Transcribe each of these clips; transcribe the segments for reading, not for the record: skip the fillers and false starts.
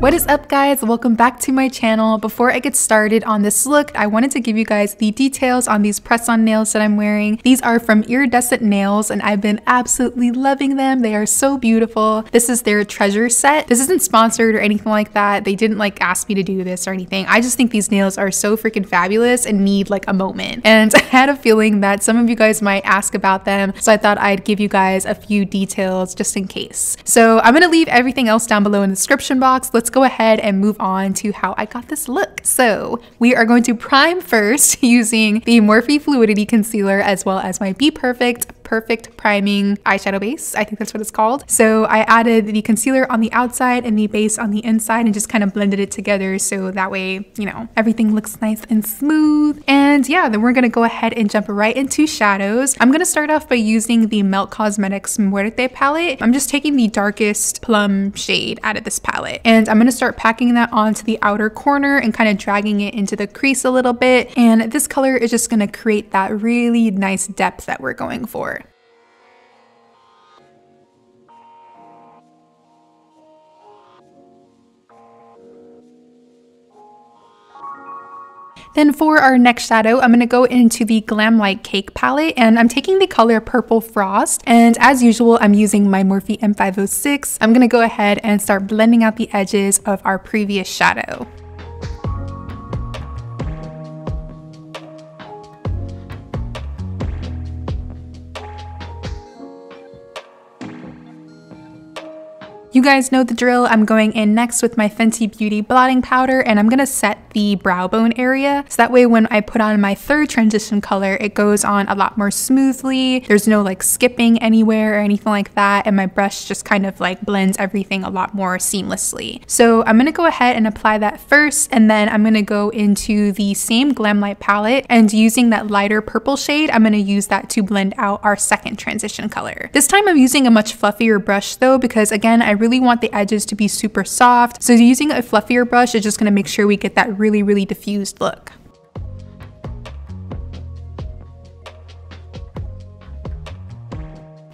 What is up, guys? Welcome back to my channel. Before I get started on this look, I wanted to give you guys the details on these press-on nails that I'm wearing. These are from Iridescent Nails and I've been absolutely loving them. They are so beautiful. This is their treasure set. This isn't sponsored or anything like that. They didn't like ask me to do this or anything. I just think these nails are so freaking fabulous and need like a moment. And I had a feeling that some of you guys might ask about them, so I thought I'd give you guys a few details just in case. So I'm gonna leave everything else down below in the description box. Let's go ahead and move on to how I got this look. So we are going to prime first using the Morphe Fluidity concealer as well as my Bperfect priming eyeshadow base. I think that's what it's called. So I added the concealer on the outside and the base on the inside and just kind of blended it together so that way, you know, everything looks nice and smooth. And yeah, then we're gonna go ahead and jump right into shadows. I'm gonna start off by using the Melt Cosmetics Muerte palette. I'm just taking the darkest plum shade out of this palette and I'm gonna start packing that onto the outer corner and kind of dragging it into the crease a little bit. And this color is just gonna create that really nice depth that we're going for. Then for our next shadow, I'm going to go into the Glamlite Cake palette and I'm taking the color Purple Frost. And as usual, I'm using my Morphe M506. I'm going to go ahead and start blending out the edges of our previous shadow. You guys know the drill. I'm going in next with my Fenty Beauty blotting powder and I'm gonna set the brow bone area so that way when I put on my third transition color, it goes on a lot more smoothly. There's no like skipping anywhere or anything like that, and my brush just kind of like blends everything a lot more seamlessly. So I'm gonna go ahead and apply that first, and then I'm gonna go into the same Glamlite palette and using that lighter purple shade, I'm gonna use that to blend out our second transition color. This time I'm using a much fluffier brush though, because again, I really want the edges to be super soft. So using a fluffier brush is just going to make sure we get that really diffused look.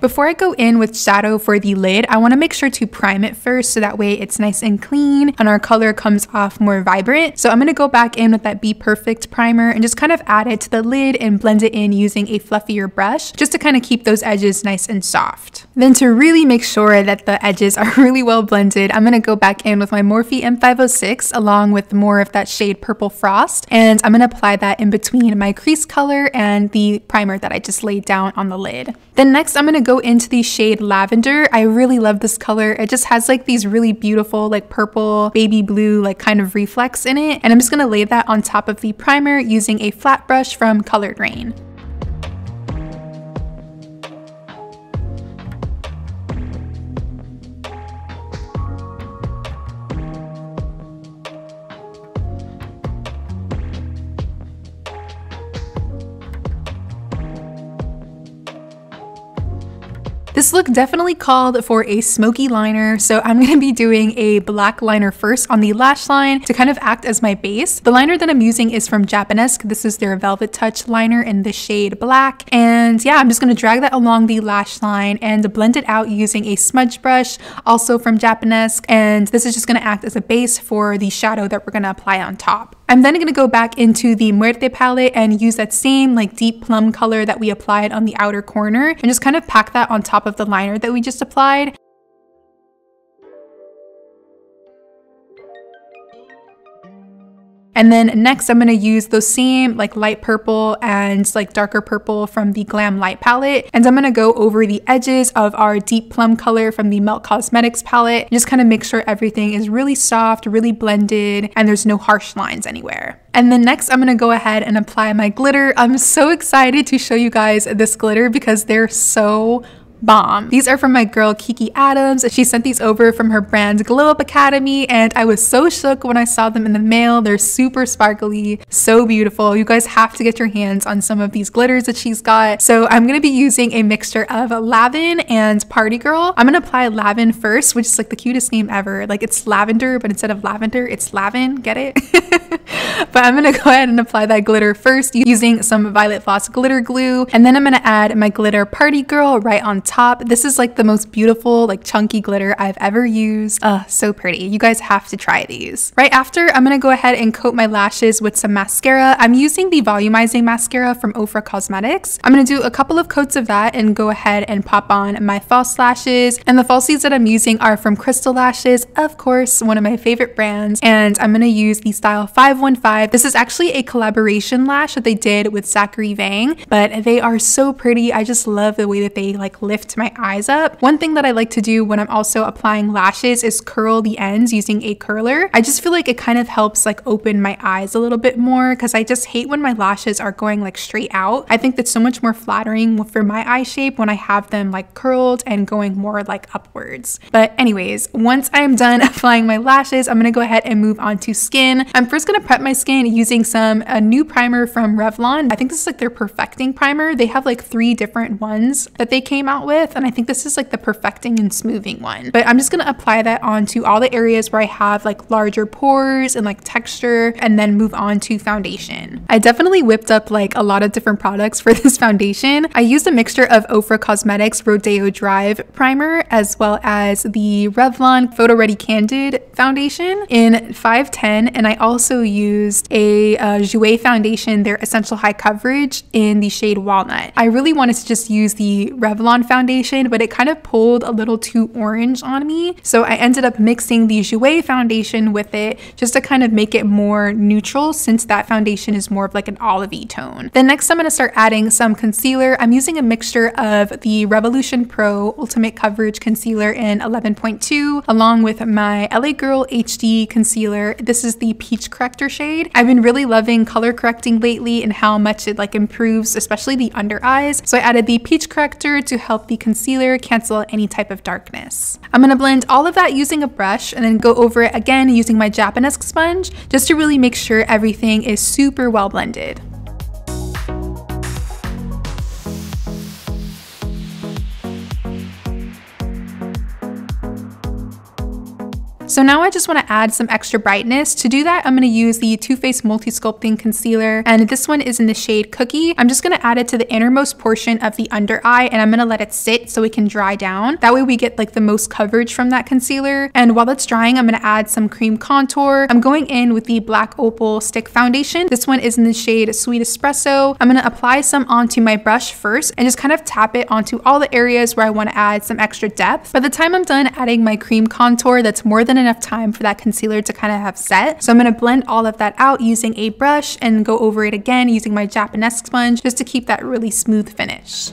Before I go in with shadow for the lid, I want to make sure to prime it first so that way it's nice and clean and our color comes off more vibrant. So I'm going to go back in with that Bperfect primer and just kind of add it to the lid and blend it in using a fluffier brush just to kind of keep those edges nice and soft. Then to really make sure that the edges are really well blended, I'm going to go back in with my Morphe M506 along with more of that shade Purple Frost, and I'm going to apply that in between my crease color and the primer that I just laid down on the lid. Then next I'm going to go into the shade Lavender. I really love this color. It just has like these really beautiful like purple baby blue like kind of reflex in it, and I'm just going to lay that on top of the primer using a flat brush from Colored Rain. This look definitely called for a smoky liner, so I'm going to be doing a black liner first on the lash line to kind of act as my base. The liner that I'm using is from Japonesque. This is their Velvet Touch liner in the shade black. And yeah, I'm just going to drag that along the lash line and blend it out using a smudge brush, also from Japonesque. And this is just going to act as a base for the shadow that we're going to apply on top. I'm then going to go back into the Muerte palette and use that same like deep plum color that we applied on the outer corner and just kind of pack that on top of the liner that we just applied. And then next I'm going to use those same like light purple and like darker purple from the Glamlite palette, and I'm going to go over the edges of our deep plum color from the Melt Cosmetics palette and just kind of make sure everything is really soft, really blended, and there's no harsh lines anywhere. And then next I'm going to go ahead and apply my glitter. I'm so excited to show you guys this glitter because they're so bomb. These are from my girl Kiki Adams. She sent these over from her brand Glow Up Academy and I was so shook when I saw them in the mail. They're super sparkly, so beautiful. You guys have to get your hands on some of these glitters that she's got. So I'm going to be using a mixture of Laven and Party Girl. I'm going to apply Laven first, which is like the cutest name ever. Like it's lavender, but instead of lavender, it's Laven. Get it? But I'm going to go ahead and apply that glitter first using some Violet Voss glitter glue. And then I'm going to add my glitter Party Girl right on top. top. This is like the most beautiful, like chunky glitter I've ever used. So pretty. You guys have to try these. Right after, I'm gonna go ahead and coat my lashes with some mascara. I'm using the Volumizing mascara from Ofra Cosmetics. I'm gonna do a couple of coats of that and go ahead and pop on my false lashes. And the falsies that I'm using are from CrvstalLashes, of course, one of my favorite brands. And I'm gonna use the style 515. This is actually a collaboration lash that they did with Zackary Vang, but they are so pretty. I just love the way that they like lift my eyes up. One thing that I like to do when I'm also applying lashes is curl the ends using a curler. I just feel like it kind of helps like open my eyes a little bit more, because I just hate when my lashes are going like straight out. I think that's so much more flattering for my eye shape when I have them like curled and going more like upwards. But anyways, once I'm done applying my lashes, I'm gonna go ahead and move on to skin. I'm first gonna prep my skin using a new primer from Revlon. I think this is like their perfecting primer. They have like 3 different ones that they came out with, and I think this is like the perfecting and smoothing one. But I'm just gonna apply that onto all the areas where I have like larger pores and like texture, and then move on to foundation. I definitely whipped up like a lot of different products for this foundation. I used a mixture of Ofra Cosmetics Rodeo Drive primer, as well as the Revlon Photoready Candid foundation in 510, and I also used a Jouer foundation, their Essential High Coverage, in the shade Walnut. I really wanted to just use the Revlon foundation, but it kind of pulled a little too orange on me, so I ended up mixing the Jouer foundation with it just to kind of make it more neutral, since that foundation is more of like an olivey tone. Then next I'm going to start adding some concealer. I'm using a mixture of the Revolution Pro Ultimate Coverage Concealer in 11.2 along with my LA Girl HD concealer. This is the Peach Corrector shade. I've been really loving color correcting lately and how much it like improves especially the under eyes, so I added the Peach Corrector to help the concealer cancel any type of darkness. I'm going to blend all of that using a brush and then go over it again using my Japonesque sponge just to really make sure everything is super well blended. So now I just want to add some extra brightness. To do that, I'm going to use the Too Faced Multi-Sculpting Concealer, and this one is in the shade Cookie. I'm just going to add it to the innermost portion of the under eye, and I'm going to let it sit so it can dry down. That way we get like the most coverage from that concealer. And while it's drying, I'm going to add some cream contour. I'm going in with the Black Opal Stick Foundation. This one is in the shade Sweet Espresso. I'm going to apply some onto my brush first and just kind of tap it onto all the areas where I want to add some extra depth. By the time I'm done adding my cream contour, that's more than enough time for that concealer to kind of have set. So I'm going to blend all of that out using a brush and go over it again using my Japonesque sponge just to keep that really smooth finish.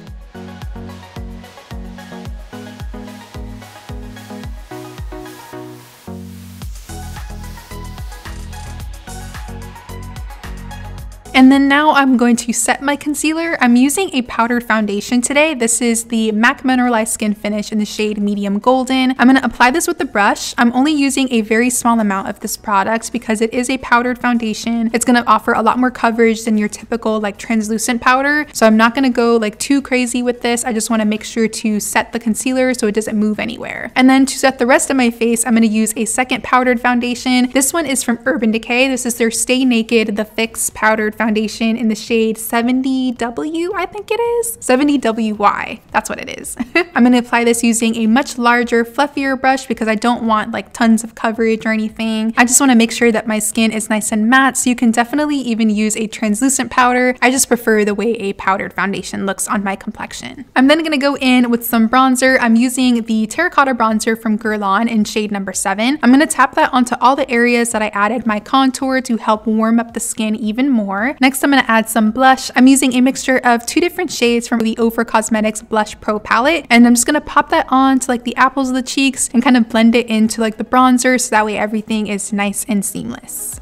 And then now I'm going to set my concealer. I'm using a powdered foundation today. This is the MAC Mineralized Skin Finish in the shade Medium Golden. I'm going to apply this with the brush. I'm only using a very small amount of this product because it is a powdered foundation. It's going to offer a lot more coverage than your typical like translucent powder. So I'm not going to go like too crazy with this. I just want to make sure to set the concealer so it doesn't move anywhere. And then to set the rest of my face, I'm going to use a second powdered foundation. This one is from Urban Decay. This is their Stay Naked The Fix Powdered Foundation in the shade 70W, I think it is. 70WY, that's what it is. I'm going to apply this using a much larger, fluffier brush because I don't want like tons of coverage or anything. I just want to make sure that my skin is nice and matte, so you can definitely even use a translucent powder. I just prefer the way a powdered foundation looks on my complexion. I'm then going to go in with some bronzer. I'm using the Terracotta Bronzer from Guerlain in shade number 7. I'm going to tap that onto all the areas that I added my contour to help warm up the skin even more. Next, I'm going to add some blush. I'm using a mixture of 2 different shades from the Ofra Cosmetics Blush Pro palette, and I'm just going to pop that on to like the apples of the cheeks and kind of blend it into like the bronzer so that way everything is nice and seamless.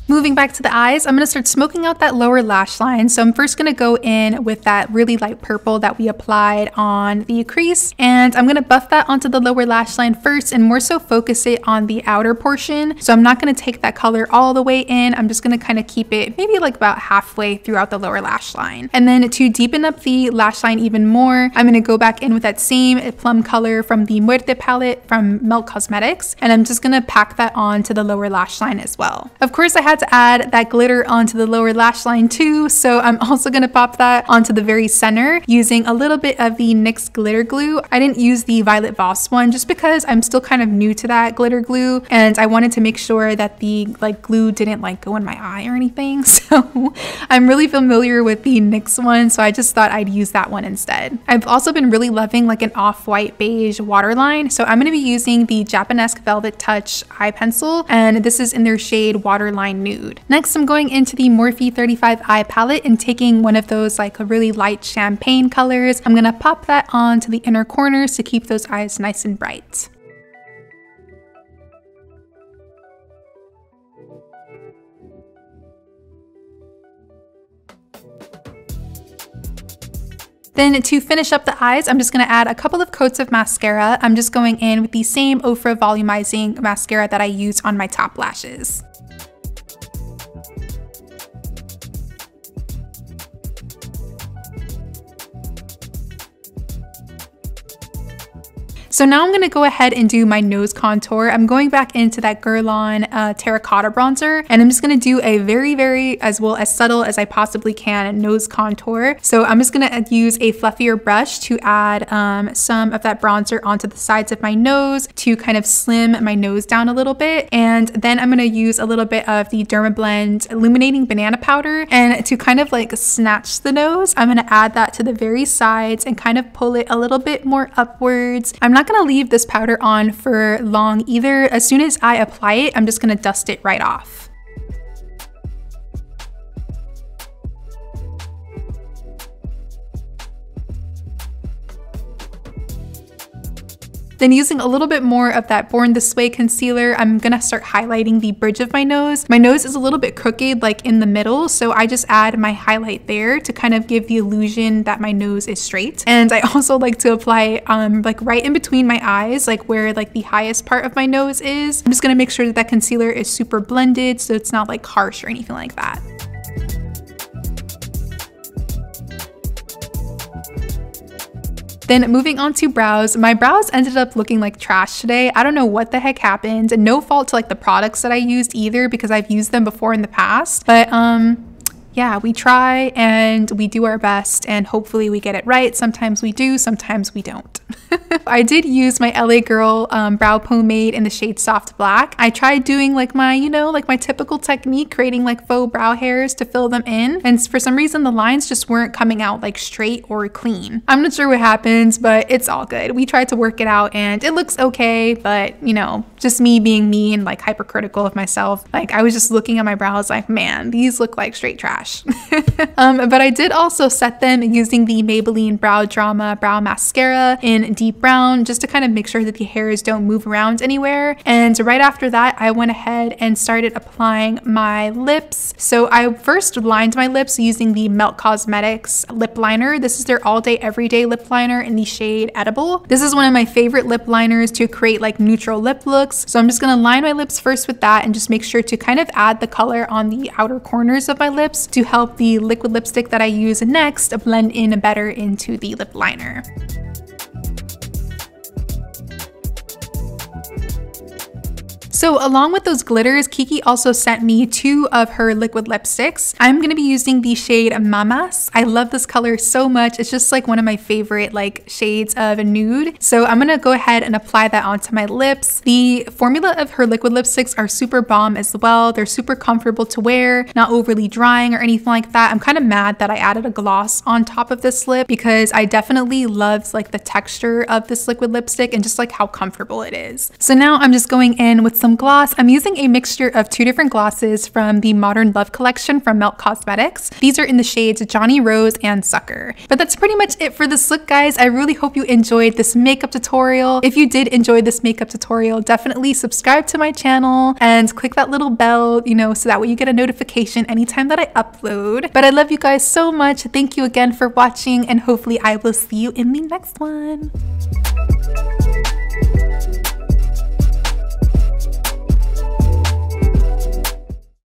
Moving back to the eyes, I'm going to start smoking out that lower lash line. So I'm first going to go in with that really light purple that we applied on the crease. And I'm going to buff that onto the lower lash line first and more so focus it on the outer portion. So I'm not going to take that color all the way in. I'm just going to kind of keep it maybe like about halfway throughout the lower lash line. And then to deepen up the lash line even more, I'm going to go back in with that same plum color from the Muerte palette from Melt Cosmetics. And I'm just going to pack that on to the lower lash line as well. Of course, I had to add that glitter onto the lower lash line too, so I'm also going to pop that onto the very center using a little bit of the NYX glitter glue. I didn't use the Violet Voss one just because I'm still kind of new to that glitter glue and I wanted to make sure that the glue didn't go in my eye or anything. So I'm really familiar with the NYX one, so I just thought I'd use that one instead. I've also been really loving an off-white beige waterline, so I'm going to be using the Japonesque Velvet Touch eye pencil, and this is in their shade Waterline Nude. Next, I'm going into the Morphe 35 eye palette and taking one of those really light champagne colors. I'm gonna pop that onto the inner corners to keep those eyes nice and bright. Then to finish up the eyes, I'm just going to add a couple of coats of mascara. I'm just going in with the same Ofra Volumizing mascara that I used on my top lashes. So now I'm going to go ahead and do my nose contour. I'm going back into that Guerlain terracotta bronzer, and I'm just going to do a very as subtle as I possibly can nose contour. So I'm just going to use a fluffier brush to add some of that bronzer onto the sides of my nose to kind of slim my nose down a little bit. And then I'm going to use a little bit of the Dermablend Illuminating Banana Powder, and to kind of snatch the nose, I'm going to add that to the very sides and kind of pull it a little bit more upwards. I'm not going to leave this powder on for long either. As soon as I apply it, I'm just going to dust it right off. Then using a little bit more of that Born This Way concealer, I'm gonna start highlighting the bridge of my nose. My nose is a little bit crooked in the middle, so I just add my highlight there to kind of give the illusion that my nose is straight. And I also like to apply right in between my eyes, where the highest part of my nose is. I'm just gonna make sure that that concealer is super blended so it's not harsh or anything like that. Then moving on to brows, my brows ended up looking like trash today. I don't know what the heck happened, and no fault to the products that I used either because I've used them before in the past, but yeah, we try and we do our best and hopefully we get it right. Sometimes we do, sometimes we don't. I did use my LA Girl brow pomade in the shade Soft Black. I tried doing my, my typical technique, creating faux brow hairs to fill them in. And for some reason, the lines just weren't coming out straight or clean. I'm not sure what happens, but it's all good. We tried to work it out and it looks okay, but just me being me and hypercritical of myself. I was just looking at my brows man, these look like straight trash. But I did also set them using the Maybelline Brow Drama Brow Mascara in deep brown just to kind of make sure that the hairs don't move around anywhere. And right after that, I went ahead and started applying my lips. So I first lined my lips using the Melt Cosmetics lip liner. This is their all day everyday lip liner in the shade Edible. This is one of my favorite lip liners to create neutral lip looks. So I'm just going to line my lips first with that and just make sure to kind of add the color on the outer corners of my lips to help the liquid lipstick that I use next blend in better into the lip liner. So along with those glitters, Kiki also sent me 2 of her liquid lipsticks. I'm going to be using the shade Mamas. I love this color so much. It's just one of my favorite shades of nude. So I'm going to go ahead and apply that onto my lips. The formula of her liquid lipsticks are super bomb as well. They're super comfortable to wear, not overly drying or anything like that. I'm kind of mad that I added a gloss on top of this lip because I definitely loved the texture of this liquid lipstick and just how comfortable it is. So now I'm just going in with some some gloss. I'm using a mixture of 2 different glosses from the Modern Love collection from Melt Cosmetics. These are in the shades Johnny Rose and Sucker. But that's pretty much it for this look, guys. I really hope you enjoyed this makeup tutorial. If you did enjoy this makeup tutorial, definitely subscribe to my channel and click that little bell, you know, so that way you get a notification anytime that I upload. But I love you guys so much. Thank you again for watching, and hopefully I will see you in the next one.